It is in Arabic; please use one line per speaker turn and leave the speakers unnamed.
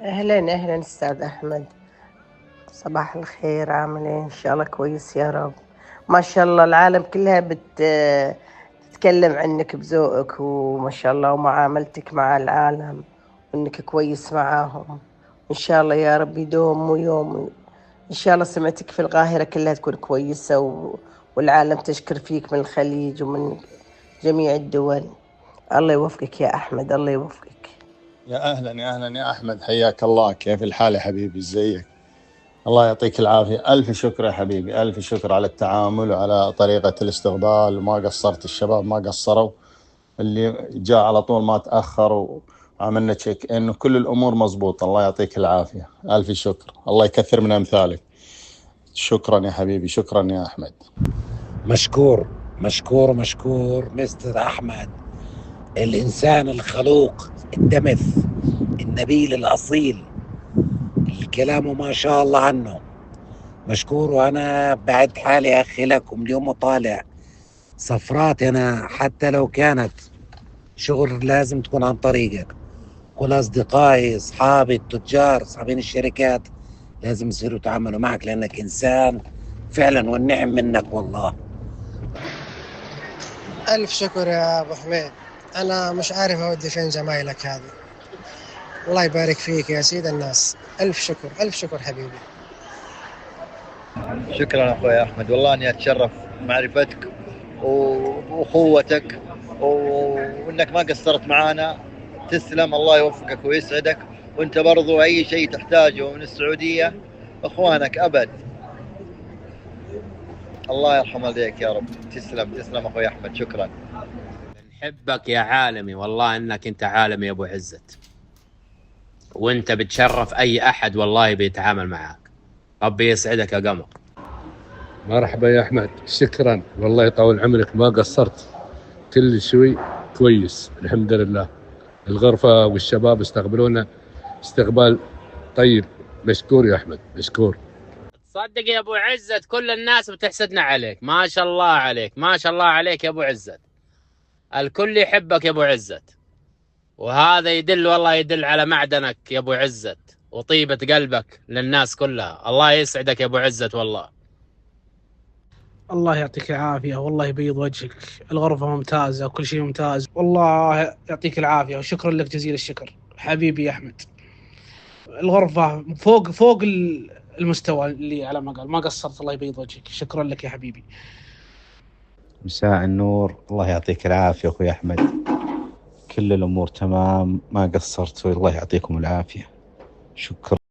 أهلا أهلا أستاذ أحمد. صباح الخير، عامل إيه؟ إن شاء الله كويس يا رب. ما شاء الله العالم كلها تتكلم عنك بذوقك، وما شاء الله ومعاملتك مع العالم، وإنك كويس معاهم. إن شاء الله يا رب يدوم ويوم. إن شاء الله سمعتك في القاهرة كلها تكون كويسة والعالم تشكر فيك من الخليج ومن جميع الدول. الله يوفقك يا أحمد، الله يوفقك.
يا أهلا يا أهلا يا أحمد، حياك الله. كيف الحال يا حبيبي؟ ازيك؟ الله يعطيك العافية. ألف شكر يا حبيبي، ألف شكر على التعامل وعلى طريقة الاستقبال. وما قصرت، الشباب ما قصروا، اللي جاء على طول ما تأخر، وعملنا تشيك إن كل الأمور مضبوطة. الله يعطيك العافية، ألف شكر. الله يكثر من أمثالك. شكرا يا حبيبي، شكرا يا أحمد.
مشكور مشكور مشكور مستر أحمد، الإنسان الخلوق الدمث النبيل الأصيل، الكلام ما شاء الله عنه. مشكور. وأنا بعد حالي أخي لكم اليوم وطالع سفرات، أنا حتى لو كانت شغل لازم تكون عن طريقك. كل أصدقائي أصحابي التجار أصحابين الشركات لازم يصيروا يتعاملوا معك، لأنك إنسان فعلا والنعم منك والله.
ألف شكر يا أبو حميد. أنا مش عارف أودي فين زمايلك هذه. الله يبارك فيك يا سيد الناس. ألف شكر ألف شكر حبيبي.
شكرا اخوي احمد، والله اني اتشرف معرفتك واخوتك وانك ما قصرت معانا. تسلم، الله يوفقك ويسعدك. وانت برضو اي شيء تحتاجه من السعودية اخوانك ابد. الله يرحم والديك يا رب. تسلم تسلم اخوي احمد، شكرا.
نحبك يا عالمي، والله انك انت عالمي يا ابو عزت، وانت بتشرف اي احد والله بيتعامل معك. ربي يسعدك يا قمر.
مرحبا يا أحمد، شكرا والله يطول عمرك، ما قصرت، كل شوي كويس الحمد لله. الغرفة والشباب استقبلونا استقبال طيب. مشكور يا أحمد، مشكور.
تصدق يا ابو عزت كل الناس بتحسدنا عليك، ما شاء الله عليك، ما شاء الله عليك يا ابو عزت. الكل يحبك يا ابو عزت، وهذا يدل والله يدل على معدنك يا ابو عزت وطيبة قلبك للناس كلها. الله يسعدك يا ابو عزت والله.
الله يعطيك العافية والله يبيض وجهك، الغرفة ممتازة وكل شيء ممتاز، والله يعطيك العافية وشكرا لك جزيل الشكر حبيبي يا أحمد. الغرفة فوق المستوى اللي على ما قال، ما قصرت، الله يبيض وجهك، شكرا لك يا حبيبي.
مساء النور، الله يعطيك العافية أخوي أحمد، كل الأمور تمام، ما قصرت والله يعطيكم العافية. شكرا.